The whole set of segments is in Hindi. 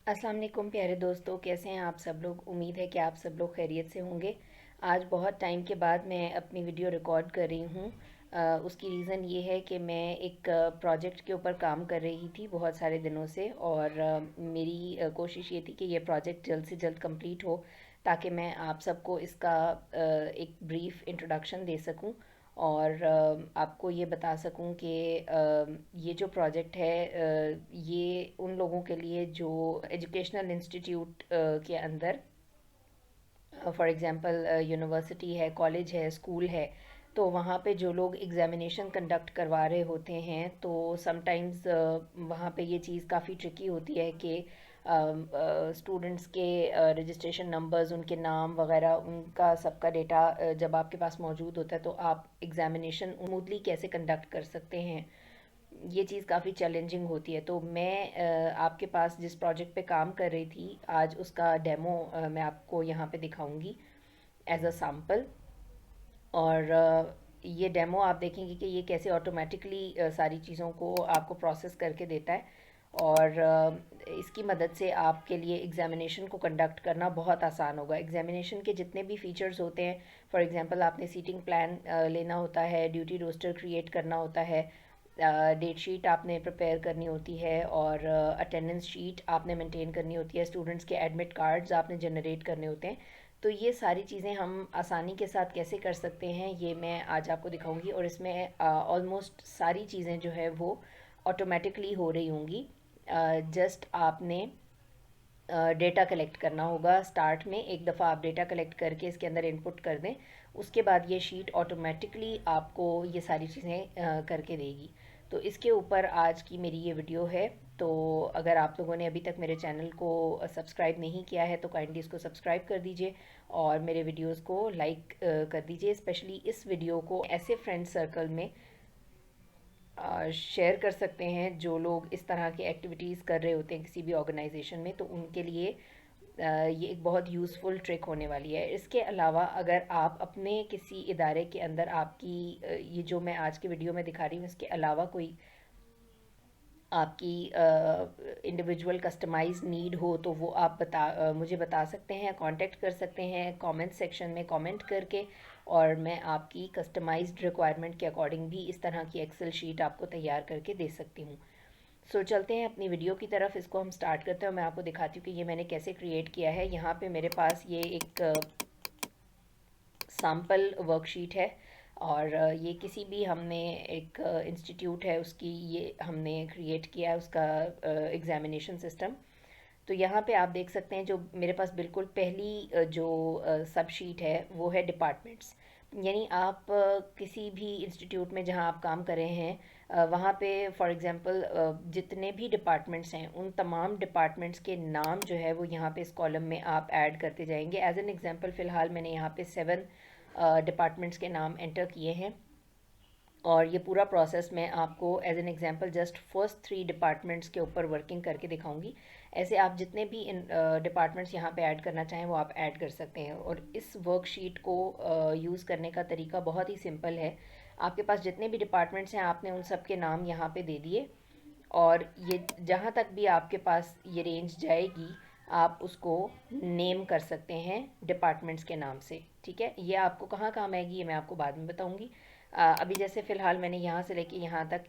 अस्सलाम वालेकुम प्यारे दोस्तों, कैसे हैं आप सब लोग। उम्मीद है कि आप सब लोग खैरियत से होंगे। आज बहुत टाइम के बाद मैं अपनी वीडियो रिकॉर्ड कर रही हूँ। उसकी रीज़न ये है कि मैं एक प्रोजेक्ट के ऊपर काम कर रही थी बहुत सारे दिनों से, और मेरी कोशिश ये थी कि ये प्रोजेक्ट जल्द से जल्द कंप्लीट हो ताकि मैं आप सबको इसका एक ब्रीफ इंट्रोडक्शन दे सकूं और आपको ये बता सकूं कि ये जो प्रोजेक्ट है ये उन लोगों के लिए जो एजुकेशनल इंस्टीट्यूट के अंदर, फॉर एग्ज़ाम्पल यूनिवर्सिटी है, कॉलेज है, स्कूल है, तो वहाँ पे जो लोग एग्ज़ामिनेशन कंडक्ट करवा रहे होते हैं तो समटाइम्स वहाँ पे ये चीज़ काफ़ी ट्रिकी होती है कि स्टूडेंट्स के रजिस्ट्रेशन नंबर्स, उनके नाम वगैरह, उनका सबका डेटा जब आपके पास मौजूद होता है तो आप एग्ज़ामिनेशन स्मूथली कैसे कंडक्ट कर सकते हैं। ये चीज़ काफ़ी चैलेंजिंग होती है। तो मैं आपके पास जिस प्रोजेक्ट पे काम कर रही थी, आज उसका डेमो मैं आपको यहाँ पे दिखाऊंगी एज अ सैम्पल। और ये डेमो आप देखेंगे कि ये कैसे ऑटोमेटिकली सारी चीज़ों को आपको प्रोसेस करके देता है, और इसकी मदद से आपके लिए एग्ज़ामिनेशन को कंडक्ट करना बहुत आसान होगा। एग्ज़ामिनेशन के जितने भी फीचर्स होते हैं, फॉर एग्ज़ाम्पल आपने सीटिंग प्लान लेना होता है, ड्यूटी रोस्टर क्रिएट करना होता है, डेट शीट आपने प्रिपेयर करनी होती है, और अटेंडेंस शीट आपने मेंटेन करनी होती है, स्टूडेंट्स के एडमिट कार्ड्स आपने जनरेट करने होते हैं। तो ये सारी चीज़ें हम आसानी के साथ कैसे कर सकते हैं, ये मैं आज आपको दिखाऊंगी। और इसमें ऑलमोस्ट सारी चीज़ें जो है वो ऑटोमेटिकली हो रही होंगी। जस्ट आपने डेटा कलेक्ट करना होगा। स्टार्ट में एक दफ़ा आप डेटा कलेक्ट करके इसके अंदर इनपुट कर दें, उसके बाद ये शीट ऑटोमेटिकली आपको ये सारी चीज़ें करके देगी। तो इसके ऊपर आज की मेरी ये वीडियो है। तो अगर आप लोगों ने अभी तक मेरे चैनल को सब्सक्राइब नहीं किया है तो काइंडली इसको सब्सक्राइब कर दीजिए और मेरे वीडियोस को लाइक कर दीजिए। स्पेशली इस वीडियो को ऐसे फ्रेंड सर्कल में शेयर कर सकते हैं जो लोग इस तरह की एक्टिविटीज़ कर रहे होते हैं किसी भी ऑर्गेनाइजेशन में, तो उनके लिए ये एक बहुत यूज़फुल ट्रिक होने वाली है। इसके अलावा अगर आप अपने किसी इदारे के अंदर आपकी ये जो मैं आज के वीडियो में दिखा रही हूँ इसके अलावा कोई आपकी इंडिविजुअल कस्टमाइज नीड हो तो वो आप मुझे बता सकते हैं, कांटेक्ट कर सकते हैं कमेंट सेक्शन में कमेंट करके, और मैं आपकी कस्टमाइज्ड रिक्वायरमेंट के अकॉर्डिंग भी इस तरह की एक्सेल शीट आपको तैयार करके दे सकती हूँ। सो चलते हैं अपनी वीडियो की तरफ, इसको हम स्टार्ट करते हैं और मैं आपको दिखाती हूँ कि ये मैंने कैसे क्रिएट किया है। यहाँ पे मेरे पास ये एक सैम्पल वर्कशीट है, और ये किसी भी हमने एक इंस्टीट्यूट है उसकी ये हमने क्रिएट किया है उसका एग्ज़ामिनेशन सिस्टम। तो यहाँ पे आप देख सकते हैं जो मेरे पास बिल्कुल पहली जो सब शीट है वो है डिपार्टमेंट्स। यानी आप किसी भी इंस्टीट्यूट में जहाँ आप काम कर रहे हैं वहाँ पे फॉर एग्जांपल जितने भी डिपार्टमेंट्स हैं उन तमाम डिपार्टमेंट्स के नाम जो है वो यहाँ पे इस कॉलम में आप ऐड करते जाएंगे। एज एन एग्जांपल फ़िलहाल मैंने यहाँ पे 7 डिपार्टमेंट्स के नाम एंटर किए हैं, और ये पूरा प्रोसेस मैं आपको as an example just first 3 departments के ऊपर वर्किंग करके दिखाऊंगी। ऐसे आप जितने भी इन डिपार्टमेंट्स यहाँ पे ऐड करना चाहें वो आप ऐड कर सकते हैं। और इस वर्कशीट को यूज़ करने का तरीका बहुत ही सिंपल है। आपके पास जितने भी डिपार्टमेंट्स हैं आपने उन सब के नाम यहाँ पे दे दिए, और ये जहाँ तक भी आपके पास ये रेंज जाएगी आप उसको नेम कर सकते हैं डिपार्टमेंट्स के नाम से। ठीक है, ये आपको कहाँ काम आएगी ये मैं आपको बाद में बताऊँगी। अभी जैसे फ़िलहाल मैंने यहाँ से लेके यहाँ तक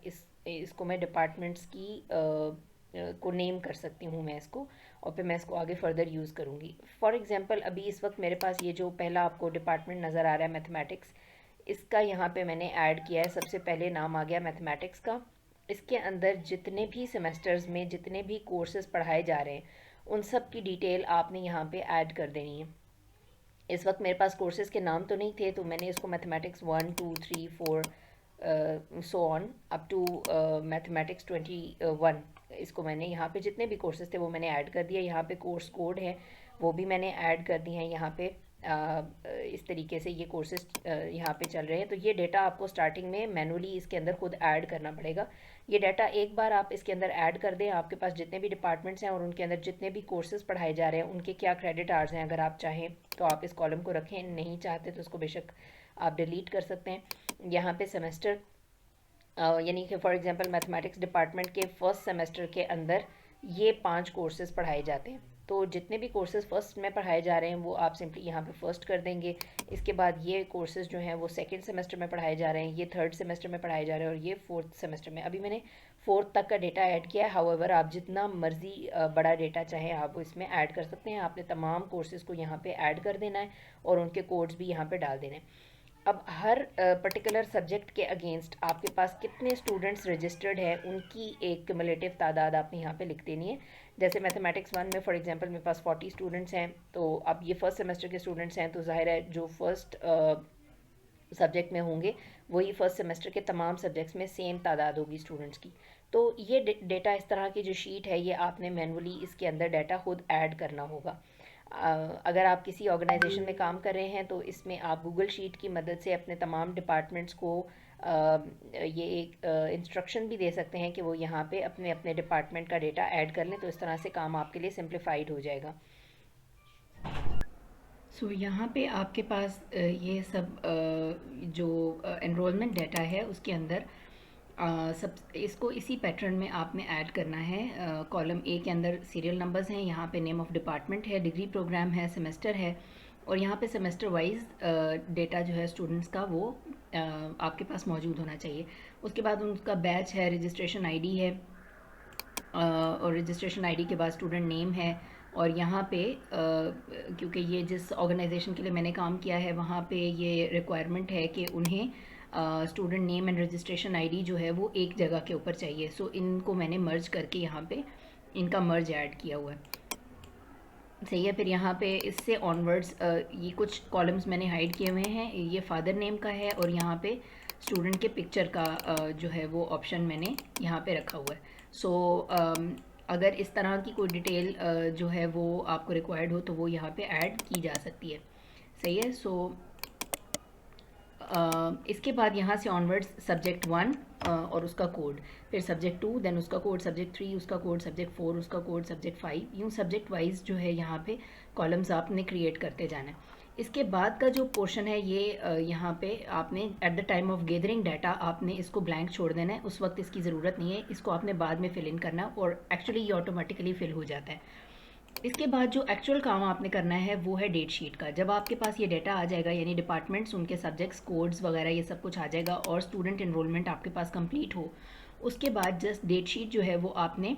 इसको मैं डिपार्टमेंट्स की को नेम कर सकती हूँ मैं इसको, और फिर मैं इसको आगे फर्दर यूज़ करूँगी। फॉर एग्ज़ाम्पल अभी इस वक्त मेरे पास ये जो पहला आपको डिपार्टमेंट नज़र आ रहा है मैथमेटिक्स, इसका यहाँ पे मैंने ऐड किया है। सबसे पहले नाम आ गया मैथमेटिक्स का। इसके अंदर जितने भी सेमेस्टर्स में जितने भी कोर्सेज पढ़ाए जा रहे हैं उन सब की डिटेल आपने यहाँ पे ऐड कर देनी है। इस वक्त मेरे पास कोर्सेज़ के नाम तो नहीं थे तो मैंने इसको mathematics 1 2 3 4 so on up to mathematics 21, इसको मैंने यहाँ पे जितने भी कोर्सेज़ थे वो मैंने ऐड कर दिया। यहाँ पे कोर्स कोड है वो भी मैंने ऐड कर दिए हैं। यहाँ पे इस तरीके से ये कोर्सेज यहाँ पे चल रहे हैं। तो ये डेटा आपको स्टार्टिंग में मैनुअली इसके अंदर खुद ऐड करना पड़ेगा। ये डाटा एक बार आप इसके अंदर ऐड कर दें, आपके पास जितने भी डिपार्टमेंट्स हैं और उनके अंदर जितने भी कोर्सेज पढ़ाए जा रहे हैं उनके क्या क्रेडिट आवर्स हैं, अगर आप चाहें तो आप इस कॉलम को रखें, नहीं चाहते तो उसको बेशक आप डिलीट कर सकते हैं। यहाँ पे सेमेस्टर यानी कि फॉर एग्जांपल मैथमेटिक्स डिपार्टमेंट के फर्स्ट सेमेस्टर के अंदर ये 5 कोर्सेज़ पढ़ाए जाते हैं। तो जितने भी कोर्सेज़ फ़र्स्ट में पढ़ाए जा रहे हैं वो आप सिंपली यहाँ पे फ़र्स्ट कर देंगे। इसके बाद ये कोर्सेज़ जो हैं वो सेकंड सेमेस्टर में पढ़ाए जा रहे हैं, ये थर्ड सेमेस्टर में पढ़ाए जा रहे हैं, और ये फोर्थ सेमेस्टर में। अभी मैंने फोर्थ तक का डेटा ऐड किया है। हाउएवर आप जितना मर्ज़ी बड़ा डेटा चाहें आप वो इसमें ऐड कर सकते हैं। आपने तमाम कोर्सेज़ को यहाँ पे ऐड कर देना है और उनके कोड्स भी यहाँ पे डाल देने हैं। अब हर पर्टिकुलर सब्जेक्ट के अगेंस्ट आपके पास कितने स्टूडेंट्स रजिस्टर्ड है उनकी एक क्युमुलेटिव तादाद आपने यहाँ पे लिख देनी है। जैसे मैथमेटिक्स 1 में फॉर एग्जांपल मेरे पास 40 स्टूडेंट्स हैं, तो अब ये फर्स्ट सेमेस्टर के स्टूडेंट्स हैं, तो जाहिर है जो फर्स्ट सब्जेक्ट में होंगे वही फर्स्ट सेमेस्टर के तमाम सब्जेक्ट्स में सेम तादाद होगी स्टूडेंट्स की। तो ये डेटा, इस तरह की जो शीट है, ये आपने मैनुअली इसके अंदर डाटा खुद ऐड करना होगा। अगर आप किसी ऑर्गेनाइजेशन में काम कर रहे हैं तो इसमें आप गूगल शीट की मदद से अपने तमाम डिपार्टमेंट्स को ये एक इंस्ट्रक्शन भी दे सकते हैं कि वो यहाँ पे अपने अपने डिपार्टमेंट का डेटा ऐड कर लें, तो इस तरह से काम आपके लिए सिंप्लीफाइड हो जाएगा। सो यहाँ पे आपके पास ये सब जो एनरोलमेंट डाटा है उसके अंदर सब इसको इसी पैटर्न में आपने ऐड करना है। कॉलम ए के अंदर सीरियल नंबर्स हैं, यहाँ पे नेम ऑफ डिपार्टमेंट है, डिग्री प्रोग्राम है, सेमेस्टर है, और यहाँ पे सेमेस्टर वाइज डेटा जो है स्टूडेंट्स का वो आपके पास मौजूद होना चाहिए। उसके बाद उनका बैच है, रजिस्ट्रेशन आईडी है, और रजिस्ट्रेशन आईडी के बाद स्टूडेंट नेम है। और यहाँ पे क्योंकि ये जिस ऑर्गेनाइजेशन के लिए मैंने काम किया है वहाँ पे ये रिक्वायरमेंट है कि उन्हें student name and registration ID जो है वो एक जगह के ऊपर चाहिए। सो इनको मैंने मर्ज करके यहाँ पे इनका मर्ज ऐड किया हुआ है। सही है। फिर यहाँ पे इससे ऑनवर्ड्स ये कुछ कॉलम्स मैंने हाइड किए हुए हैं। ये फादर नेम का है और यहाँ पे स्टूडेंट के पिक्चर का जो है वो ऑप्शन मैंने यहाँ पे रखा हुआ है। सो अगर इस तरह की कोई डिटेल जो है वो आपको रिक्वायर्ड हो तो वो यहाँ पे ऐड की जा सकती है। सही है। सो इसके बाद यहाँ से ऑनवर्ड्स सब्जेक्ट 1 और उसका कोड, फिर सब्जेक्ट 2, देन उसका कोड, सब्जेक्ट 3 उसका कोड, सब्जेक्ट 4 उसका कोड, सब्जेक्ट 5, यूँ सब्जेक्ट वाइज जो है यहाँ पे कॉलम्स आपने क्रिएट करते जाना है। इसके बाद का जो पोर्शन है ये यहाँ पे आपने at the time of gathering data आपने इसको ब्लैंक छोड़ देना है। उस वक्त इसकी ज़रूरत नहीं है, इसको आपने बाद में फिल इन करना है और एक्चुअली ये ऑटोमेटिकली फिल हो जाता है। इसके बाद जो एक्चुअल काम आपने करना है वो है डेट शीट का। जब आपके पास ये डाटा आ जाएगा, यानी डिपार्टमेंट्स, उनके सब्जेक्ट्स, कोड्स वगैरह ये सब कुछ आ जाएगा और स्टूडेंट एनरोलमेंट आपके पास कंप्लीट हो, उसके बाद जस्ट डेट शीट जो है वो आपने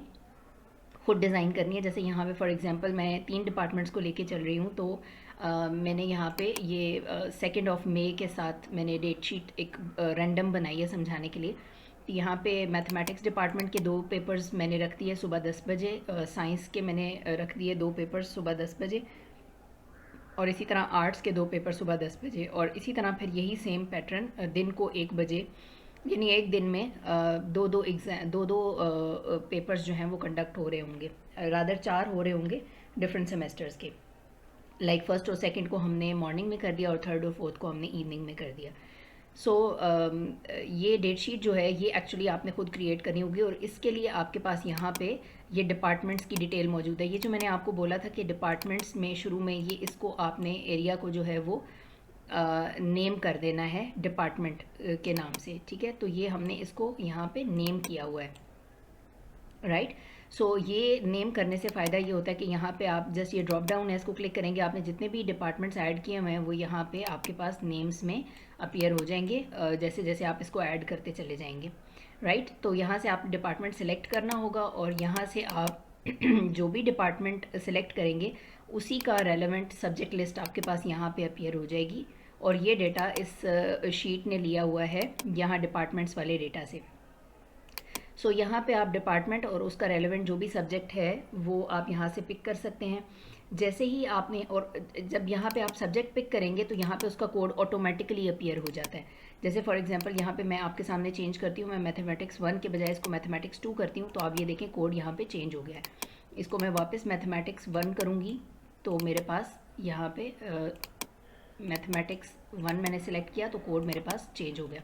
खुद डिज़ाइन करनी है। जैसे यहाँ पे फॉर एग्जांपल मैं 3 डिपार्टमेंट्स को लेके चल रही हूँ, तो मैंने यहाँ पे ये 2 मई के साथ मैंने डेट शीट एक रैंडम बनाई है समझाने के लिए। यहाँ पे मैथमेटिक्स डिपार्टमेंट के 2 पेपर्स मैंने रख दिए सुबह 10 बजे, साइंस के मैंने रख दिए 2 पेपर्स सुबह 10 बजे, और इसी तरह आर्ट्स के 2 पेपर सुबह 10 बजे, और इसी तरह फिर यही सेम पैटर्न दिन को 1 बजे, यानी एक दिन में दो पेपर्स जो हैं वो कंडक्ट हो रहे होंगे, रादर 4 हो रहे होंगे डिफरेंट सेमेस्टर्स के। लाइक फर्स्ट और सेकंड को हमने मॉर्निंग में कर दिया और थर्ड और फोर्थ को हमने इवनिंग में कर दिया। सो ये डेट शीट जो है ये एक्चुअली आपने खुद क्रिएट करनी होगी, और इसके लिए आपके पास यहाँ पे ये डिपार्टमेंट्स की डिटेल मौजूद है। ये जो मैंने आपको बोला था कि डिपार्टमेंट्स में शुरू में ये इसको आपने एरिया को जो है वो नेम कर देना है डिपार्टमेंट के नाम से, ठीक है। तो ये हमने इसको यहाँ पे नेम किया हुआ है, राइट। सो ये नेम करने से फ़ायदा ये होता है कि यहाँ पे आप जस्ट ये ड्रॉप डाउन है, इसको क्लिक करेंगे, आपने जितने भी डिपार्टमेंट्स ऐड किए हुए हैं वो यहाँ पे आपके पास नेम्स में अपीयर हो जाएंगे जैसे जैसे आप इसको ऐड करते चले जाएंगे, राइट। तो यहाँ से आप डिपार्टमेंट सेलेक्ट करना होगा और यहाँ से आप जो भी डिपार्टमेंट सेलेक्ट करेंगे उसी का रेलेवेंट सब्जेक्ट लिस्ट आपके पास यहाँ पे अपीयर हो जाएगी, और ये डेटा इस शीट ने लिया हुआ है यहाँ डिपार्टमेंट्स वाले डेटा से। सो यहाँ पे आप डिपार्टमेंट और उसका रेलेवेंट जो भी सब्जेक्ट है वो आप यहाँ से पिक कर सकते हैं। जैसे ही आपने, और जब यहाँ पे आप सब्जेक्ट पिक करेंगे तो यहाँ पे उसका कोड ऑटोमेटिकली अपीयर हो जाता है। जैसे फॉर एग्जांपल यहाँ पे मैं आपके सामने चेंज करती हूँ, मैं मैथमेटिक्स 1 के बजाय इसको मैथमेटिक्स 2 करती हूँ, तो आप ये देखें कोड यहाँ पे चेंज हो गया है। इसको मैं वापस मैथमेटिक्स 1 करूँगी तो मेरे पास यहाँ पे मैथमेटिक्स 1 मैंने सेलेक्ट किया तो कोड मेरे पास चेंज हो गया,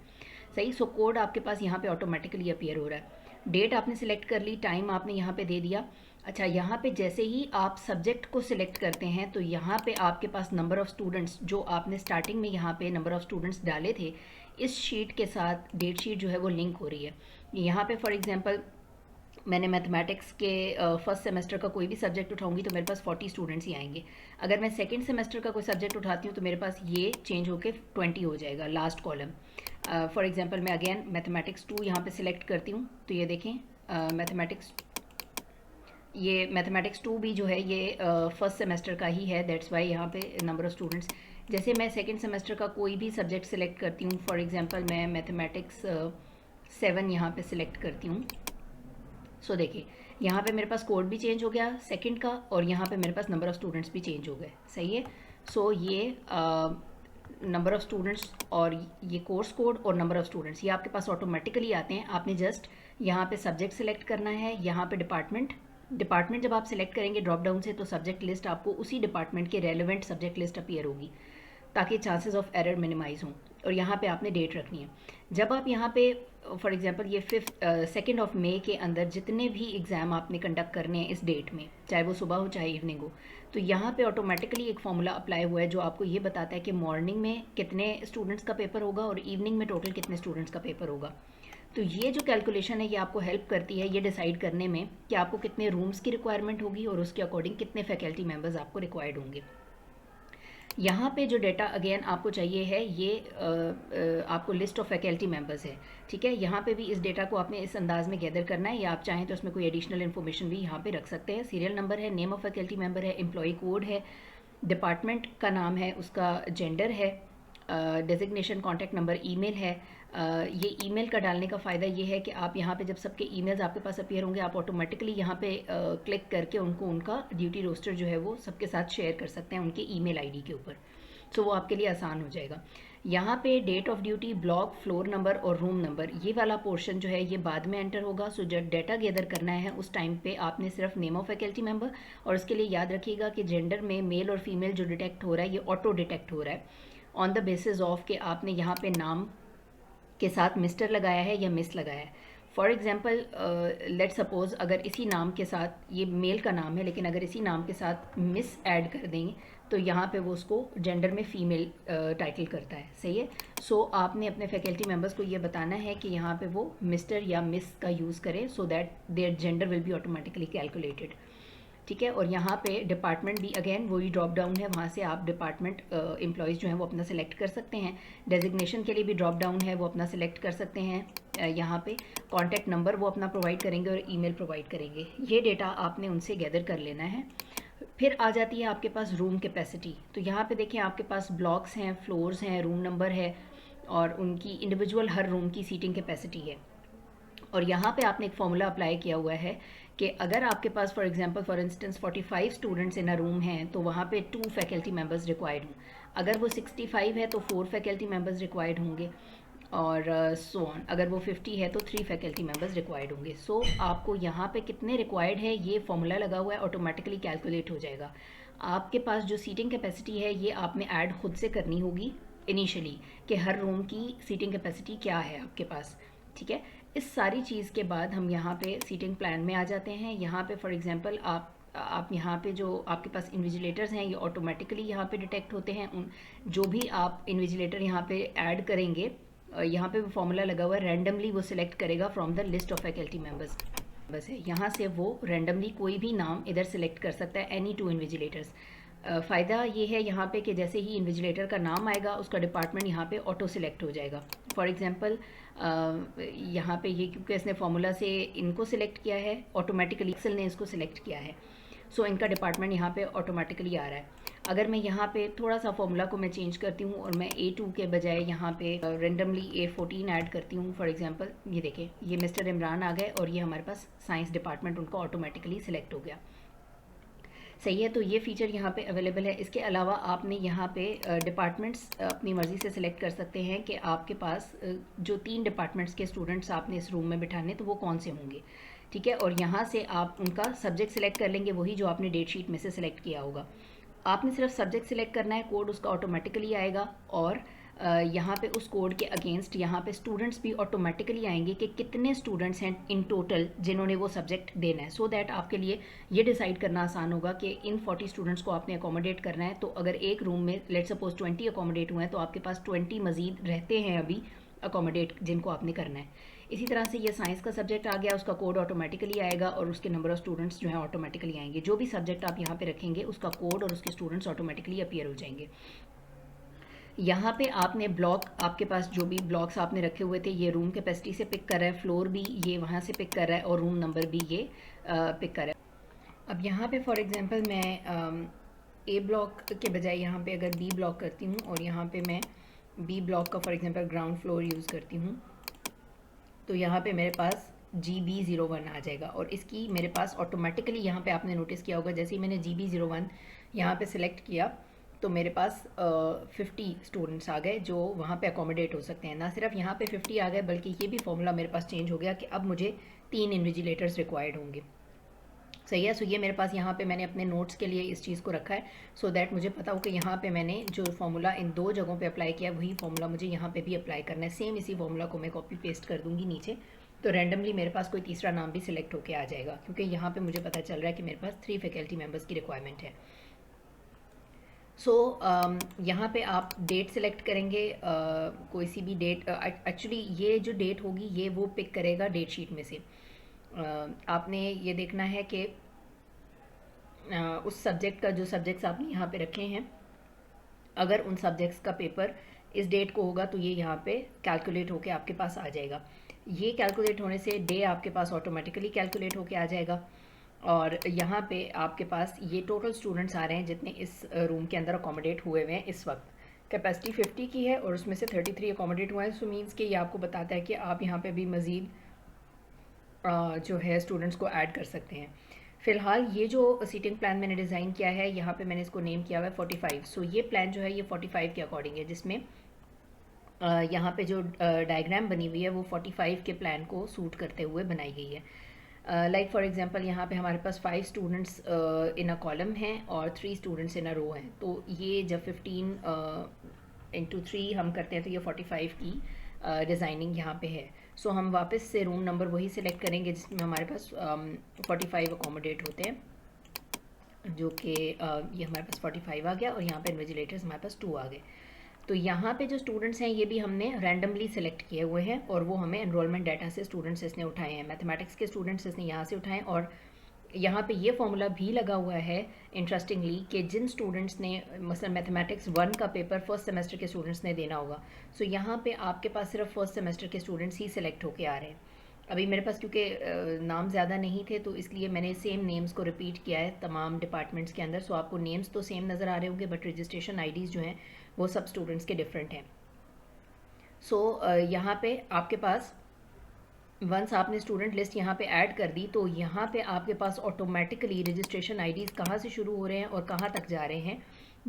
सही। सो कोड आपके पास यहाँ पे ऑटोमेटिकली अपीयर हो रहा है। डेट आपने सिलेक्ट कर ली, टाइम आपने यहाँ पे दे दिया। अच्छा, यहाँ पे जैसे ही आप सब्जेक्ट को सिलेक्ट करते हैं तो यहाँ पे आपके पास नंबर ऑफ़ स्टूडेंट्स जो आपने स्टार्टिंग में यहाँ पे नंबर ऑफ़ स्टूडेंट्स डाले थे इस शीट के साथ डेट शीट जो है वो लिंक हो रही है। यहाँ पे फॉर एग्जांपल मैंने मैथमेटिक्स के फर्स्ट सेमेस्टर का कोई भी सब्जेक्ट उठाऊंगी तो मेरे पास 40 स्टूडेंट्स ही आएंगे। अगर मैं सेकंड सेमेस्टर का कोई सब्जेक्ट उठाती हूँ तो मेरे पास ये चेंज होकर 20 हो जाएगा लास्ट कॉलम। फॉर एग्जांपल मैं अगेन मैथमेटिक्स 2 यहाँ पे सिलेक्ट करती हूँ तो ये देखें मैथमेटिक्स 2 भी जो है ये फर्स्ट सेमेस्टर का ही है, दैट्स वाई यहाँ पे नंबर ऑफ़ स्टूडेंट्स। जैसे मैं सेकंड सेमेस्टर का कोई भी सब्जेक्ट सिलेक्ट करती हूँ, फॉर एग्जांपल मैं मैथमेटिक्स 7 यहाँ पे सिलेक्ट करती हूँ। सो देखिए यहाँ पे मेरे पास कोड भी चेंज हो गया सेकंड का, और यहाँ पे मेरे पास नंबर ऑफ़ स्टूडेंट्स भी चेंज हो गए। सही है। सो ये नंबर ऑफ़ स्टूडेंट्स और ये कोर्स कोड और नंबर ऑफ़ स्टूडेंट्स ये आपके पास ऑटोमेटिकली आते हैं। आपने जस्ट यहाँ पे सब्जेक्ट सेलेक्ट करना है, यहाँ पे डिपार्टमेंट जब आप सिलेक्ट करेंगे ड्रॉप डाउन से तो सब्जेक्ट लिस्ट आपको उसी डिपार्टमेंट के रेलेवेंट सब्जेक्ट लिस्ट अपीयर होगी ताकि चांसेस ऑफ एरर मिनिमाइज हों। और यहाँ पे आपने डेट रखनी है। जब आप यहाँ पे फॉर एग्जांपल ये 2 ऑफ मई के अंदर जितने भी एग्ज़ाम आपने कंडक्ट करने हैं इस डेट में, चाहे वो सुबह हो चाहे इवनिंग हो, तो यहाँ पे ऑटोमेटिकली एक फॉर्मूला अप्लाई हुआ है जो आपको ये बताता है कि मॉर्निंग में कितने स्टूडेंट्स का पेपर होगा और इवनिंग में टोटल कितने स्टूडेंट्स का पेपर होगा। तो ये जो कैलकुलेशन है ये आपको हेल्प करती है ये डिसाइड करने में कि आपको कितने रूम्स की रिक्वायरमेंट होगी और उसके अकॉर्डिंग कितने फैकल्टी मेंबर्स आपको रिक्वायर्ड होंगे। यहाँ पे जो डेटा अगेन आपको चाहिए है ये आपको लिस्ट ऑफ फैकल्टी मेंबर्स है। ठीक है, यहाँ पे भी इस डेटा को आपने इस अंदाज में गैदर करना है, या आप चाहें तो उसमें कोई एडिशनल इन्फॉर्मेशन भी यहाँ पे रख सकते हैं। सीरियल नंबर है, नेम ऑफ फैकल्टी मेंबर है, एम्प्लॉय कोड है, डिपार्टमेंट का नाम है, उसका जेंडर है, डेजिग्नेशन, कॉन्टैक्ट नंबर, ईमेल है। ये ईमेल का डालने का फ़ायदा ये है कि आप यहाँ पे जब सबके ईमेल्स आपके पास अपीयर होंगे आप ऑटोमेटिकली यहाँ पे क्लिक करके उनको उनका ड्यूटी रोस्टर जो है वो सबके साथ शेयर कर सकते हैं उनके ईमेल आईडी के ऊपर। सो वो आपके लिए आसान हो जाएगा। यहाँ पे date of duty, block, floor number और रूम नंबर ये वाला पोर्शन जो है ये बाद में एंटर होगा। सो जब डेटा गैदर करना है उस टाइम पे आपने सिर्फ नेम ऑफ फैकल्टी मेंबर, और उसके लिए याद रखिएगा कि जेंडर में मेल और फीमेल जो डिटेक्ट हो रहा है ये ऑटो डिटेक्ट हो रहा है ऑन द बेसिस ऑफ कि आपने यहाँ पे नाम के साथ मिस्टर लगाया है या मिस लगाया है। फॉर एग्जाम्पल लेट सपोज अगर इसी नाम के साथ, ये मेल का नाम है लेकिन अगर इसी नाम के साथ मिस ऐड कर देंगे तो यहाँ पे वो उसको जेंडर में फ़ीमेल टाइटल करता है। सही है। सो आपने अपने फैकल्टी मेंबर्स को ये बताना है कि यहाँ पे वो मिस्टर या मिस का यूज़ करें so that their gender will be automatically calculated. ठीक है, और यहाँ पे डिपार्टमेंट भी अगेन वही ड्रॉप डाउन है, वहाँ से आप डिपार्टमेंट एम्प्लॉयज़ जो हैं वो अपना सेलेक्ट कर सकते हैं। डेजिग्नेशन के लिए भी ड्रॉप डाउन है, वो अपना सेलेक्ट कर सकते हैं। यहाँ पे कॉन्टैक्ट नंबर वो अपना प्रोवाइड करेंगे और ईमेल प्रोवाइड करेंगे। ये डेटा आपने उनसे गैदर कर लेना है। फिर आ जाती है आपके पास रूम कैपेसिटी। तो यहाँ पे देखें आपके पास ब्लॉक्स हैं, फ्लोर्स हैं, रूम नंबर है और उनकी इंडिविजुअल हर रूम की सीटिंग कैपेसिटी है। और यहाँ पे आपने एक फॉर्मूला अप्लाई किया हुआ है कि अगर आपके पास for instance 45 students in a room हैं तो वहाँ पे 2 फैकल्टी मेंबर्स रिक्वायर्ड हों। अगर वो 65 है तो 4 फैकल्टी मेंबर्स रिक्वायर्ड होंगे, और सो ऑन। अगर वो 50 है तो 3 फैकल्टी मेंबर्स रिक्वायर्ड होंगे। सो आपको यहाँ पे कितने रिक्वायर्ड है ये फॉर्मूला लगा हुआ है, ऑटोमेटिकली कैलकुलेट हो जाएगा। आपके पास जो सीटिंग कैपेसिटी है ये आपने ऐड खुद से करनी होगी इनिशियली कि हर रूम की सीटिंग कैपेसिटी क्या है आपके पास। ठीक है, इस सारी चीज़ के बाद हम यहाँ पे सीटिंग प्लान में आ जाते हैं। यहाँ पे फॉर एग्जांपल आप यहाँ पे जो आपके पास इन्विजिलेटर्स हैं ये ऑटोमेटिकली यहाँ पे डिटेक्ट होते हैं। उन जो भी आप इन्विजिलेटर यहाँ पे ऐड करेंगे यहाँ पे फॉर्मूला लगा हुआ है, रैंडमली वो सिलेक्ट करेगा from the list of faculty members. बस है, यहाँ से वो रैंडमली कोई भी नाम इधर सेलेक्ट कर सकता है, एनी 2 इन्विजिलेटर्स। फ़ायदा ये है यहाँ पे कि जैसे ही इन्विजिलेटर का नाम आएगा उसका डिपार्टमेंट यहाँ पे ऑटो सिलेक्ट हो जाएगा। फॉर एग्जांपल यहाँ पे ये क्योंकि इसने फार्मूला से इनको सिलेक्ट किया है, ऑटोमेटिकली एक्सेल ने इसको सिलेक्ट किया है, सो इनका डिपार्टमेंट यहाँ पे ऑटोमेटिकली आ रहा है। अगर मैं यहाँ पे थोड़ा सा फार्मूला को मैं चेंज करती हूँ और मैं A2 के बजाय यहाँ पे रेंडमली A14 ऐड करती हूँ, फॉर एग्जांपल ये देखें ये मिस्टर इमरान आ गए और ये हमारे पास साइंस डिपार्टमेंट उनका ऑटोमेटिकली सिलेक्ट हो गया। सही है, तो ये फीचर यहाँ पे अवेलेबल है। इसके अलावा आपने यहाँ पे डिपार्टमेंट्स अपनी मर्ज़ी से सिलेक्ट कर सकते हैं कि आपके पास जो 3 डिपार्टमेंट्स के स्टूडेंट्स आपने इस रूम में बिठाने तो वो कौन से होंगे। ठीक है, और यहाँ से आप उनका सब्जेक्ट सिलेक्ट कर लेंगे, वही जो आपने डेट शीट में से सिलेक्ट किया होगा। आपने सिर्फ सब्जेक्ट सिलेक्ट करना है, कोड उसका ऑटोमेटिकली आएगा, और यहाँ पे उस कोड के अगेंस्ट यहाँ पे स्टूडेंट्स भी ऑटोमेटिकली आएंगे कि कितने स्टूडेंट्स हैं इन टोटल जिन्होंने वो सब्जेक्ट देना है, सो दैट आपके लिए ये डिसाइड करना आसान होगा कि इन 40 स्टूडेंट्स को आपने अकोमोडेट करना है। तो अगर एक रूम में लेट सपोज 20 अकोमोडेट हुए हैं तो आपके पास 20 मजीद रहते हैं अभी अकोमोडेट जिनको आपने करना है। इसी तरह से ये साइंस का सब्जेक्ट आ गया, उसका कोड ऑटोमेटिकली आएगा और उसके नंबर ऑफ स्टूडेंट्स जो है ऑटोमेटिकली आएंगे। जो भी सब्जेक्ट आप यहाँ पे रखेंगे उसका कोड और उसके स्टूडेंट्स ऑटोमेटिकली अपीयर हो जाएंगे। यहाँ पे आपने ब्लॉक, आपके पास जो भी ब्लॉक्स आपने रखे हुए थे, ये रूम कैपेसिटी से पिक कर रहा है, फ्लोर भी ये वहाँ से पिक कर रहा है और रूम नंबर भी ये पिक कर रहा है। अब यहाँ पे फॉर एग्जांपल मैं ए ब्लॉक के बजाय यहाँ पे अगर बी ब्लॉक करती हूँ और यहाँ पे मैं बी ब्लॉक का for example ground floor use करती हूँ, तो यहाँ पे मेरे पास GB01 आ जाएगा और इसकी मेरे पास ऑटोमेटिकली, यहाँ पे आपने नोटिस किया होगा जैसे ही मैंने GB01 यहाँ पे सिलेक्ट किया तो मेरे पास 50 स्टूडेंट्स आ गए जो वहाँ पे अकोमोडेट हो सकते हैं। ना सिर्फ यहाँ पे 50 आ गए बल्कि ये भी फॉर्मूला मेरे पास चेंज हो गया कि अब मुझे 3 इन्विजिलेटर्स रिक्वायर्ड होंगे। सही है। सो ये मेरे पास यहाँ पे मैंने अपने नोट्स के लिए इस चीज़ को रखा है सो दैट मुझे पता हो कि यहाँ पे मैंने जो फार्मूला इन 2 जगहों पे अप्लाई किया वही फार्मूला मुझे यहाँ पे भी अप्लाई करना है। सेम इसी फार्मूला को मैं कॉपी पेस्ट कर दूँगी नीचे, तो रैंडमली मेरे पास कोई तीसरा नाम भी सिलेक्ट होकर आ जाएगा क्योंकि यहाँ पे मुझे पता चल रहा है कि मेरे पास 3 फैकल्टी मेम्बर्स की रिक्वायरमेंट है। सो यहाँ पे आप डेट सिलेक्ट करेंगे, कोई सी भी डेट। एक्चुअली ये जो डेट होगी ये वो पिक करेगा डेट शीट में से। आपने ये देखना है कि उस सब्जेक्ट का, जो सब्जेक्ट्स आपने यहाँ पे रखे हैं, अगर उन सब्जेक्ट्स का पेपर इस डेट को होगा तो ये यहाँ पे कैलकुलेट होके आपके पास आ जाएगा। ये कैलकुलेट होने से डे आपके पास ऑटोमेटिकली कैलकुलेट होके आ जाएगा और यहाँ पे आपके पास ये टोटल स्टूडेंट्स आ रहे हैं जितने इस रूम के अंदर अकोमोडेट हुए हुए हैं। इस वक्त कैपेसिटी 50 की है और उसमें से 33 अकोमोडेट हुआ है। सो मीन्स कि ये आपको बताता है कि आप यहाँ पे भी मज़ीद जो है स्टूडेंट्स को ऐड कर सकते हैं। फ़िलहाल ये जो सीटिंग प्लान मैंने डिज़ाइन किया है यहाँ पे मैंने इसको नेम किया हुआ है 45। सो ये प्लान जो है ये 45 के अकॉर्डिंग है, जिसमें यहाँ पे जो डायग्राम बनी हुई है वो 45 के प्लान को सूट करते हुए बनाई गई है। लाइक फॉर एग्जांपल यहाँ पे हमारे पास 5 स्टूडेंट्स इन अ कॉलम हैं और 3 स्टूडेंट्स इन अ रो हैं, तो ये जब 15 इंटू 3 हम करते हैं तो ये 45 की डिज़ाइनिंग यहाँ पे है। सो हम वापस से रूम नंबर वही सिलेक्ट करेंगे जिसमें हमारे पास 45 अकोमोडेट होते हैं, जो कि ये हमारे पास 45 आ गया और यहाँ पे इन्विजिलेटर्स हमारे पास 2 आ गए। तो यहाँ पे जो स्टूडेंट्स हैं ये भी हमने रैंडमली सेलेक्ट किए हुए हैं और वो हमें एनरोलमेंट डाटा से स्टूडेंट्स इसने उठाए हैं। मैथमेटिक्स के स्टूडेंट्स इसने यहाँ से उठाए और यहाँ पे ये फॉर्मूला भी लगा हुआ है इंटरेस्टिंगली कि जिन स्टूडेंट्स ने मसलन मैथमेटिक्स 1 का पेपर फर्स्ट सेमेस्टर के स्टूडेंट्स ने देना होगा, सो यहाँ पे आपके पास सिर्फ फर्स्ट सेमेस्टर के स्टूडेंट्स ही सिलेक्ट होके आ रहे हैं। अभी मेरे पास क्योंकि नाम ज़्यादा नहीं थे तो इसलिए मैंने सेम नेम्स को रिपीट किया है तमाम डिपार्टमेंट्स के अंदर। सो आपको नेम्स तो सेम नज़र आ रहे होंगे बट रजिस्ट्रेशन आईडीज़ जो हैं वो सब स्टूडेंट्स के डिफरेंट हैं। सो यहाँ पे आपके पास वंस आपने स्टूडेंट लिस्ट यहाँ पे ऐड कर दी तो यहाँ पे आपके पास ऑटोमेटिकली रजिस्ट्रेशन आईडीज़ कहाँ से शुरू हो रहे हैं और कहाँ तक जा रहे हैं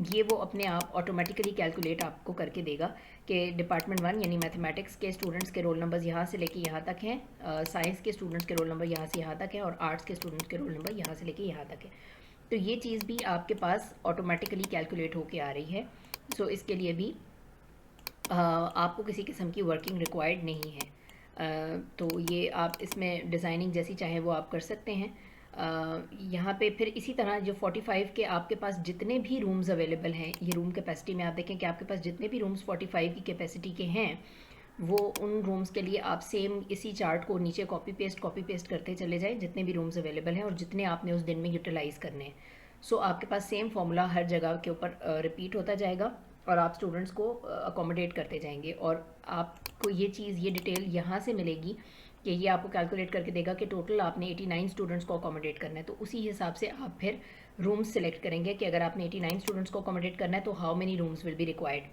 ये वो अपने आप ऑटोमेटिकली कैलकुलेट आपको करके देगा कि डिपार्टमेंट 1 यानी मैथमेटिक्स के स्टूडेंट्स के रोल नंबर्स यहाँ से लेके यहाँ तक हैं, साइंस के स्टूडेंट्स के रोल नंबर यहाँ से यहाँ तक है और आर्ट्स के स्टूडेंट्स के रोल नंबर यहाँ से लेके यहाँ तक है। तो ये चीज़ भी आपके पास ऑटोमेटिकली कैलकुलेट होके आ रही है। सो इसके लिए भी आपको किसी किस्म की वर्किंग रिक्वायर्ड नहीं है। तो ये आप इसमें डिज़ाइनिंग जैसी चाहे वो आप कर सकते हैं। यहाँ पे फिर इसी तरह जो 45 के आपके पास जितने भी रूम्स अवेलेबल हैं, ये रूम कैपेसिटी में आप देखें कि आपके पास जितने भी रूम्स 45 की कैपेसिटी के हैं वो उन रूम्स के लिए आप सेम इसी चार्ट को नीचे कॉपी पेस्ट करते चले जाएं जितने भी रूम्स अवेलेबल हैं और जितने आपने उस दिन में यूटिलाइज़ करने हैं। सो आपके पास सेम फार्मूला हर जगह के ऊपर रिपीट होता जाएगा और आप स्टूडेंट्स को अकोमोडेट करते जाएंगे और आपको ये चीज़, ये डिटेल यहाँ से मिलेगी कि ये आपको कैलकुलेट करके देगा कि टोटल आपने 89 स्टूडेंट्स को अकोमोडेट करना है। तो उसी हिसाब से आप फिर रूम्स सेलेक्ट करेंगे कि अगर आपने 89 स्टूडेंट्स को अकोमोडेट करना है तो how many rooms will be required,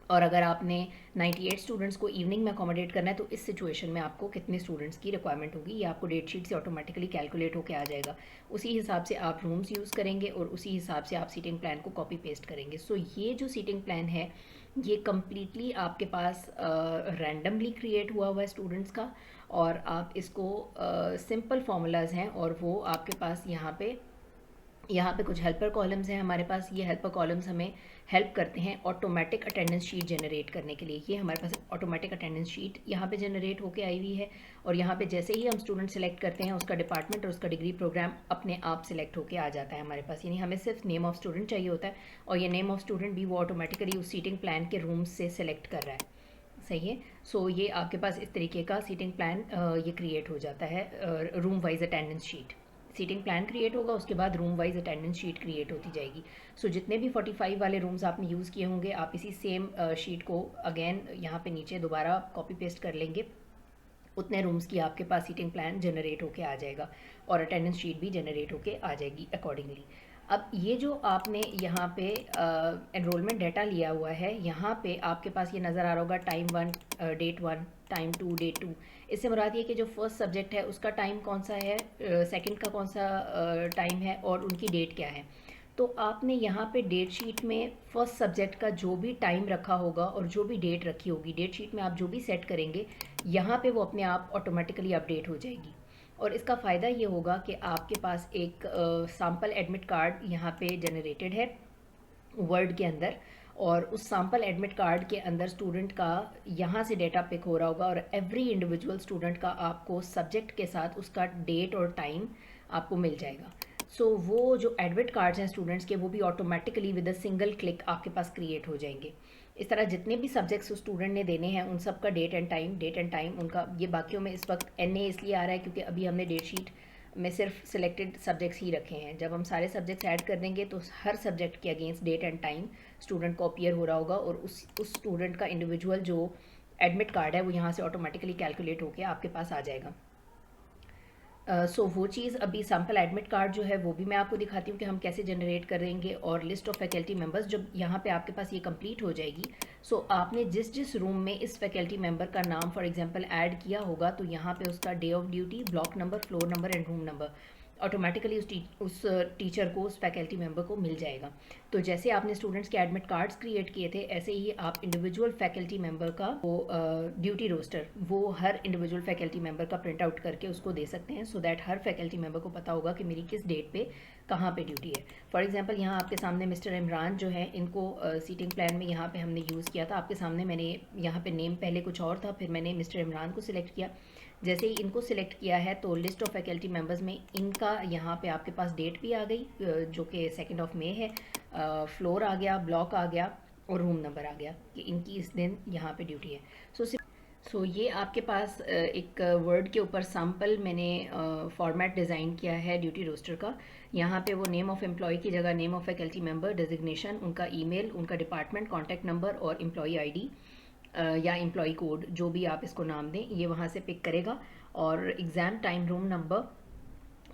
और अगर आपने 98 स्टूडेंट्स को इवनिंग में अकोमोडेट करना है तो इस सिचुएशन में आपको कितने स्टूडेंट्स की रिक्वायरमेंट होगी, ये आपको डेट शीट से ऑटोमेटिकली कैलकुलेट होकर आ जाएगा। उसी हिसाब से आप रूम्स यूज़ करेंगे और उसी हिसाब से आप सीटिंग प्लान को कॉपी पेस्ट करेंगे। सो ये जो सीटिंग प्लान है ये कम्प्लीटली आपके पास रैंडमली क्रिएट हुआ है स्टूडेंट्स का, और आप इसको सिंपल फार्मूलाज हैं और वो आपके पास यहाँ पे कुछ हेल्पर कॉलम्स हैं हमारे पास। ये हेल्पर कॉलम्स हमें हेल्प करते हैं ऑटोमेटिक अटेंडेंस शीट जनरेट करने के लिए। ये हमारे पास ऑटोमेटिक अटेंडेंस शीट यहाँ पे जनरेट होके आई हुई है और यहाँ पे जैसे ही हम स्टूडेंट सेलेक्ट करते हैं उसका डिपार्टमेंट और उसका डिग्री प्रोग्राम अपने आप सेलेक्ट होके आ जाता है हमारे पास। यानी हमें सिर्फ नेम ऑफ स्टूडेंट चाहिए होता है और ये नेम ऑफ स्टूडेंट भी वो ऑटोमेटिकली उस सीटिंग प्लान के रूम्स से सेलेक्ट कर रहा है। सही है। सो ये आपके पास इस तरीके का सीटिंग प्लान ये क्रिएट हो जाता है, room wise attendance sheet. Seating plan create होगा, उसके बाद room wise attendance sheet create होती जाएगी। सो जितने भी 45 वाले रूम्स आपने यूज़ किए होंगे, आप इसी सेम शीट को अगेन यहाँ पे नीचे दोबारा कॉपी पेस्ट कर लेंगे, उतने रूम्स की आपके पास सीटिंग प्लान जनरेट होके आ जाएगा और अटेंडेंस शीट भी जनरेट होके आ जाएगी अकॉर्डिंगली। अब ये जो आपने यहाँ पे एनरोलमेंट डाटा लिया हुआ है, यहाँ पे आपके पास ये नज़र आ रहा होगा टाइम 1 डेट 1, टाइम 2 डेट 2। इससे मुराद ये कि जो फर्स्ट सब्जेक्ट है उसका टाइम कौन सा है, सेकंड का कौन सा टाइम है और उनकी डेट क्या है। तो आपने यहाँ पे डेट शीट में फर्स्ट सब्जेक्ट का जो भी टाइम रखा होगा और जो भी डेट रखी होगी, डेट शीट में आप जो भी सेट करेंगे यहाँ पे वो अपने आप ऑटोमेटिकली अपडेट हो जाएगी। और इसका फ़ायदा ये होगा कि आपके पास एक सैम्पल एडमिट कार्ड यहाँ पे जनरेटेड है वर्ड के अंदर, और उस सैम्पल एडमिट कार्ड के अंदर स्टूडेंट का यहाँ से डेटा पिक हो रहा होगा और एवरी इंडिविजुअल स्टूडेंट का आपको सब्जेक्ट के साथ उसका डेट और टाइम आपको मिल जाएगा। सो वो जो एडमिट कार्ड्स हैं स्टूडेंट्स के, वो भी automatically with a single click आपके पास क्रिएट हो जाएंगे। इस तरह जितने भी सब्जेक्ट्स उस स्टूडेंट ने देने हैं उन सब का डेट एंड टाइम उनका, ये बाकियों में इस वक्त NA इसलिए आ रहा है क्योंकि अभी हमने डेट शीट में सिर्फ सिलेक्टेड सब्जेक्ट्स ही रखे हैं। जब हम सारे सब्जेक्ट्स ऐड कर देंगे तो हर सब्जेक्ट के against date and time student को अपीयर हो रहा होगा और उस स्टूडेंट का इंडिविजुअल जो एडमिट कार्ड है वो यहाँ से ऑटोमेटिकली कैलकुलेट होकर आपके पास आ जाएगा। सो वो चीज़ अभी सैम्पल एडमिट कार्ड जो है वो भी मैं आपको दिखाती हूँ कि हम कैसे जनरेट करेंगे। और लिस्ट ऑफ फैकल्टी मेंबर्स जब यहाँ पे आपके पास ये कंप्लीट हो जाएगी, सो आपने जिस जिस रूम में इस फैकल्टी मेंबर का नाम फॉर एग्जांपल ऐड किया होगा तो यहाँ पे उसका day of duty, block number, floor number and room number automatically उस टीचर को, उस फैकल्टी मेंबर को मिल जाएगा। तो जैसे आपने स्टूडेंट्स के एडमिट कार्ड्स क्रिएट किए थे, ऐसे ही आप इंडिविजुअल फैकल्टी मेंबर का वो ड्यूटी रोस्टर वो हर इंडिविजुअल फैकल्टी मेंबर का प्रिंट आउट करके उसको दे सकते हैं, so that her faculty member को पता होगा कि मेरी किस डेट पे कहाँ पे ड्यूटी है। फॉर एग्जांपल यहाँ आपके सामने मिस्टर इमरान जो है, इनको सीटिंग प्लान में यहाँ पे हमने यूज़ किया था। आपके सामने मैंने यहाँ पे नेम पहले कुछ और था, फिर मैंने मिस्टर इमरान को सिलेक्ट किया। जैसे ही इनको सिलेक्ट किया है तो लिस्ट ऑफ फैकल्टी मेंबर्स में इनका यहाँ पे आपके पास डेट भी आ गई जो कि 2 मई है, फ्लोर आ गया, ब्लॉक आ गया और रूम नंबर आ गया कि इनकी इस दिन यहाँ पे ड्यूटी है। सो ये आपके पास एक वर्ड के ऊपर सैम्पल मैंने फॉर्मेट डिज़ाइन किया है ड्यूटी रोस्टर का। यहाँ पे वो नेम ऑफ़ एम्प्लॉय की जगह name of faculty member, designation, उनका ईमेल, उनका डिपार्टमेंट, कॉन्टैक्ट नंबर और एम्प्लॉय ID या एम्प्लॉय कोड, जो भी आप इसको नाम दें, ये वहाँ से पिक करेगा। और एग्ज़ाम टाइम, रूम नंबर,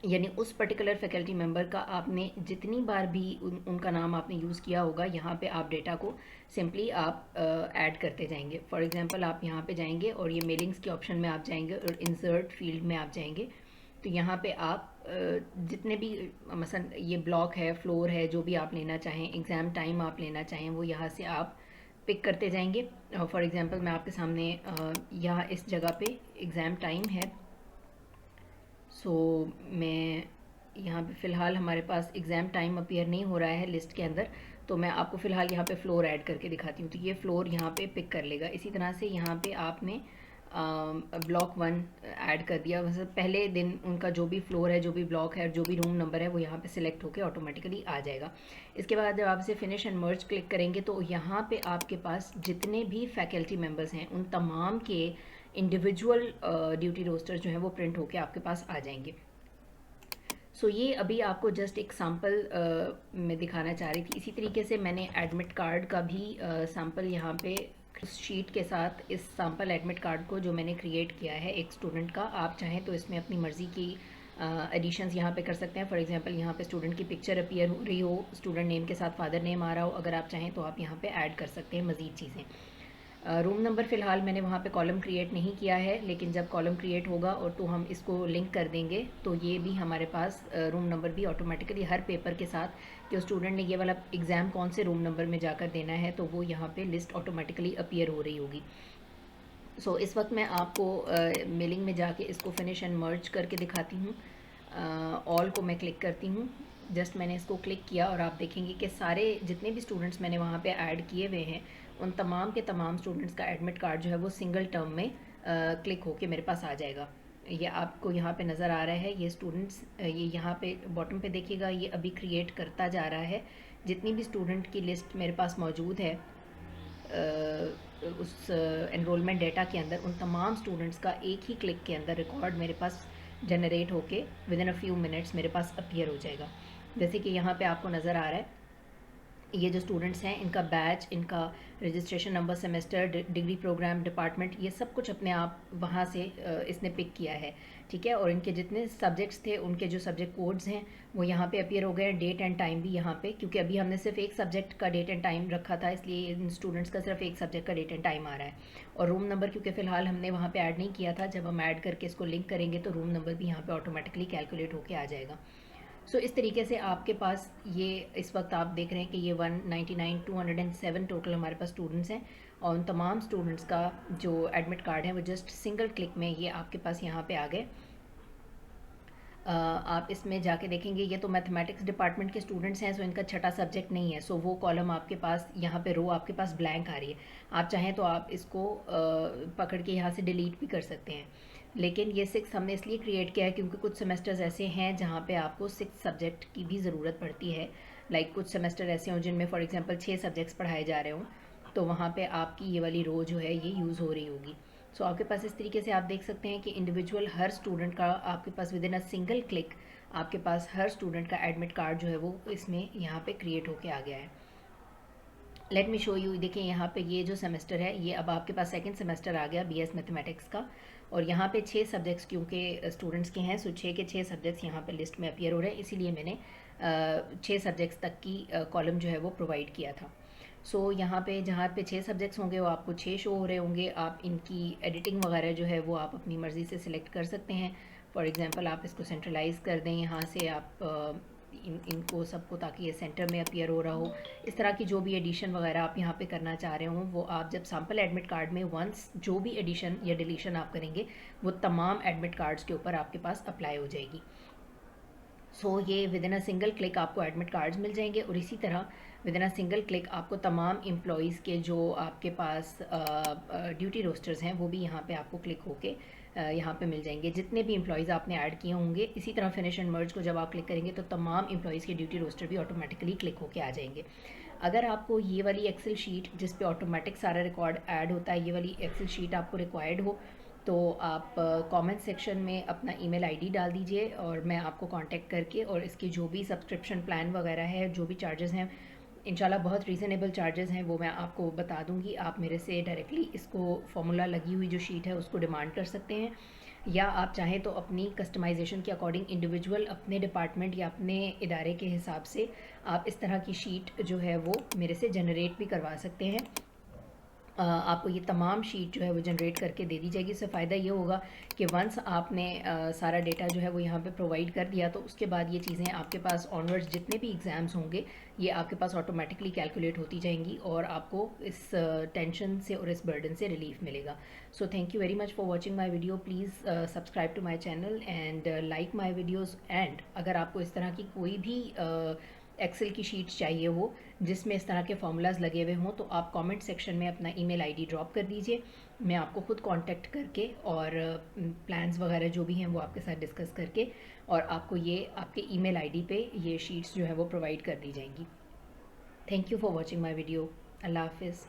यानी उस पर्टिकुलर फैकल्टी मेंबर का आपने जितनी बार भी उनका नाम आपने यूज़ किया होगा, यहाँ पे आप डेटा को सिंपली आप ऐड करते जाएंगे। फॉर एग्जांपल आप यहाँ पे जाएंगे और ये मेलिंग्स के ऑप्शन में आप जाएंगे और इंसर्ट फील्ड में आप जाएंगे, तो यहाँ पे आप जितने भी मसलन ये ब्लॉक है, फ्लोर है, जो भी आप लेना चाहें, एग्ज़ाम टाइम आप लेना चाहें, वो यहाँ से आप पिक करते जाएंगे। फॉर एग्जांपल मैं आपके सामने यहाँ इस जगह पे एग्ज़ाम टाइम है, सो मैं यहाँ पे फ़िलहाल हमारे पास एग्ज़ाम टाइम अपीयर नहीं हो रहा है लिस्ट के अंदर, तो मैं आपको फ़िलहाल यहाँ पे फ्लोर ऐड करके दिखाती हूँ। तो ये फ्लोर यहाँ पे पिक कर लेगा। इसी तरह से यहाँ पे आपने ब्लॉक 1 ऐड कर दिया, मतलब पहले दिन उनका जो भी फ्लोर है, जो भी ब्लॉक है और जो भी रूम नंबर है वो यहाँ पे सिलेक्ट होकर ऑटोमेटिकली आ जाएगा। इसके बाद जब आप इसे फिनिश एंड मर्ज क्लिक करेंगे तो यहाँ पे आपके पास जितने भी फैकल्टी मेम्बर्स हैं उन तमाम के इंडिविजुअल ड्यूटी रोस्टर जो है वो प्रिंट होके आपके पास आ जाएंगे। सो ये अभी आपको जस्ट एक सैम्पल मैं दिखाना चाह रही थी। इसी तरीके से मैंने एडमिट कार्ड का भी सैम्पल यहाँ पे शीट के साथ, इस सैम्पल एडमिट कार्ड को जो मैंने क्रिएट किया है एक स्टूडेंट का, आप चाहें तो इसमें अपनी मर्ज़ी की एडिशंस यहाँ पे कर सकते हैं। फॉर एग्जांपल यहाँ पे स्टूडेंट की पिक्चर अपीयर हो रही हो, स्टूडेंट नेम के साथ फादर नेम आ रहा हो, अगर आप चाहें तो आप यहाँ पे ऐड कर सकते हैं मज़ीद चीज़ें। रूम नंबर फ़िलहाल मैंने वहाँ पे कॉलम क्रिएट नहीं किया है, लेकिन जब कॉलम क्रिएट होगा और तो हम इसको लिंक कर देंगे तो ये भी हमारे पास रूम नंबर भी ऑटोमेटिकली हर पेपर के साथ कि स्टूडेंट ने ये वाला एग्ज़ाम कौन से रूम नंबर में जाकर देना है तो वो यहाँ पे लिस्ट ऑटोमेटिकली अपीयर हो रही होगी। सो इस वक्त मैं आपको मेलिंग में जाके इसको फिनिश एंड मर्ज करके दिखाती हूँ। ऑल को मैं क्लिक करती हूँ, जस्ट मैंने इसको क्लिक किया और आप देखेंगे कि सारे जितने भी स्टूडेंट्स मैंने वहाँ पे ऐड किए हुए हैं उन तमाम के तमाम स्टूडेंट्स का एडमिट कार्ड जो है वो सिंगल टर्म में क्लिक होके मेरे पास आ जाएगा। ये आपको यहाँ पे नज़र आ रहा है, ये स्टूडेंट्स ये यहाँ पे बॉटम पे देखिएगा, ये अभी क्रिएट करता जा रहा है। जितनी भी स्टूडेंट की लिस्ट मेरे पास मौजूद है उस एनरोलमेंट डेटा के अंदर उन तमाम स्टूडेंट्स का एक ही क्लिक के अंदर रिकॉर्ड मेरे पास जनरेट होके with in a few minutes मेरे पास अपीयर हो जाएगा। जैसे कि यहाँ पे आपको नज़र आ रहा है, ये जो स्टूडेंट्स हैं इनका बैच, इनका registration number, semester, degree programme, department, ये सब कुछ अपने आप वहाँ से इसने पिक किया है, ठीक है। और इनके जितने सब्जेक्ट्स थे उनके जो सब्जेक्ट कोड्स हैं वो यहाँ पे अपीयर हो गए हैं, डेट एंड टाइम भी यहाँ पे, क्योंकि अभी हमने सिर्फ एक सब्जेक्ट का डेट एंड टाइम रखा था, इसलिए इन स्टूडेंट्स का सिर्फ एक सब्जेक्ट का डेट एंड टाइम आ रहा है। और रूम नंबर क्योंकि फ़िलहाल हमने वहाँ पर ऐड नहीं किया था, जब हम ऐड करके इसको लिंक करेंगे तो रूम नंबर भी यहाँ पर ऑटोमेटिकली कैलकुलेट होकर आ जाएगा। सो इस तरीके से आपके पास ये इस वक्त आप देख रहे हैं कि ये 199 207 टोटल हमारे पास स्टूडेंट्स हैं, और उन तमाम स्टूडेंट्स का जो एडमिट कार्ड है वो जस्ट सिंगल क्लिक में ये आपके पास यहाँ पे आ गए। आप इसमें जाके देखेंगे, ये तो मैथमेटिक्स डिपार्टमेंट के स्टूडेंट्स हैं, सो इनका छठा सब्जेक्ट नहीं है, सो वो कॉलम आपके पास यहाँ पे रो आपके पास ब्लैंक आ रही है। आप चाहें तो आप इसको पकड़ के यहाँ से डिलीट भी कर सकते हैं, लेकिन ये 6 हमने इसलिए क्रिएट किया है क्योंकि कुछ सेमेस्टर्स ऐसे हैं जहाँ पे आपको 6 सब्जेक्ट की भी ज़रूरत पड़ती है। लाइक कुछ सेमेस्टर ऐसे हों जिनमें फॉर एग्जांपल 6 सब्जेक्ट्स पढ़ाए जा रहे हों, तो वहाँ पे आपकी ये वाली रो जो है ये यूज़ हो रही होगी। सो आपके पास इस तरीके से आप देख सकते हैं कि इंडिविजुअल हर स्टूडेंट का आपके पास within a single click आपके पास हर स्टूडेंट का एडमिट कार्ड जो है वो इसमें यहाँ पे क्रिएट होके आ गया है। Let me show you. देखिए यहाँ पे ये जो सेमेस्टर है ये अब आपके पास सेकंड सेमेस्टर आ गया बीएस मैथमेटिक्स का, और यहाँ पे 6 सब्जेक्ट्स क्योंकि स्टूडेंट्स के हैं, सो 6 के 6 सब्जेक्ट्स यहाँ पे लिस्ट में अपीयर हो रहे हैं, इसीलिए मैंने 6 सब्जेक्ट्स तक की कॉलम जो है वो प्रोवाइड किया था। सो यहाँ पे जहाँ पे 6 सब्जेक्ट्स होंगे वो आपको 6 शो हो रहे होंगे। आप इनकी एडिटिंग वगैरह जो है वो आप अपनी मर्ज़ी से सिलेक्ट कर सकते हैं। फॉर एग्जांपल आप इसको सेंट्रलाइज़ कर दें यहाँ से, आप इनको सबको, ताकि ये सेंटर में अपीयर हो रहा हो। इस तरह की जो भी एडिशन वगैरह आप यहाँ पे करना चाह रहे हो वो आप जब सैम्पल एडमिट कार्ड में वंस जो भी एडिशन या डिलीशन आप करेंगे वो तमाम एडमिट कार्ड्स के ऊपर आपके पास अप्लाई हो जाएगी। सो ये with in a single click आपको एडमिट कार्ड्स मिल जाएंगे, और इसी तरह with in a single click आपको तमाम एम्प्लॉयज़ के जो आपके पास ड्यूटी रोस्टर्स हैं वो भी यहाँ पे आपको क्लिक होके यहाँ पे मिल जाएंगे। जितने भी एम्प्लॉयज़ आपने ऐड किए होंगे, इसी तरह फिनिश एंड मर्ज को जब आप क्लिक करेंगे तो तमाम एम्प्लॉयज़ के ड्यूटी रोस्टर भी ऑटोमेटिकली क्लिक होके आ जाएंगे। अगर आपको ये वाली एक्सेल शीट जिस पे ऑटोमेटिक सारा रिकॉर्ड ऐड होता है, ये वाली एक्सेल शीट आपको रिक्वायर्ड हो तो आप कमेंट सेक्शन में अपना ईमेल आईडी डाल दीजिए, और मैं आपको कांटेक्ट करके और इसकी जो भी सब्सक्रिप्शन प्लान वगैरह है, जो भी चार्जेस हैं, इंशाल्लाह बहुत रीज़नेबल चार्जेस हैं, वो मैं आपको बता दूंगी। आप मेरे से डायरेक्टली इसको फॉर्मूला लगी हुई जो शीट है उसको डिमांड कर सकते हैं, या आप चाहें तो अपनी कस्टमाइजेशन के अकॉर्डिंग इंडिविजुअल अपने डिपार्टमेंट या अपने इदारे के हिसाब से आप इस तरह की शीट जो है वो मेरे से जनरेट भी करवा सकते हैं। आपको ये तमाम शीट जो है वो जनरेट करके दे दी जाएगी। इससे फ़ायदा ये होगा कि वंस आपने सारा डेटा जो है वो यहाँ पे प्रोवाइड कर दिया तो उसके बाद ये चीज़ें आपके पास ऑनवर्ड्स जितने भी एग्ज़ाम्स होंगे ये आपके पास ऑटोमेटिकली कैलकुलेट होती जाएंगी, और आपको इस टेंशन से और इस बर्डन से रिलीफ मिलेगा। So thank you very much for watching my video. Please subscribe to my channel and like my videos. And अगर आपको इस तरह की कोई भी एक्सेल की शीट्स चाहिए हो जिसमें इस तरह के फार्मूलाज लगे हुए हों, तो आप कमेंट सेक्शन में अपना ईमेल आईडी ड्रॉप कर दीजिए। मैं आपको खुद कांटेक्ट करके और प्लान्स वगैरह जो भी हैं वो आपके साथ डिस्कस करके और आपको ये आपके ईमेल आईडी पे ये शीट्स जो है वो प्रोवाइड कर दी जाएंगी। Thank you for watching my video. अल्लाह हाफिज़।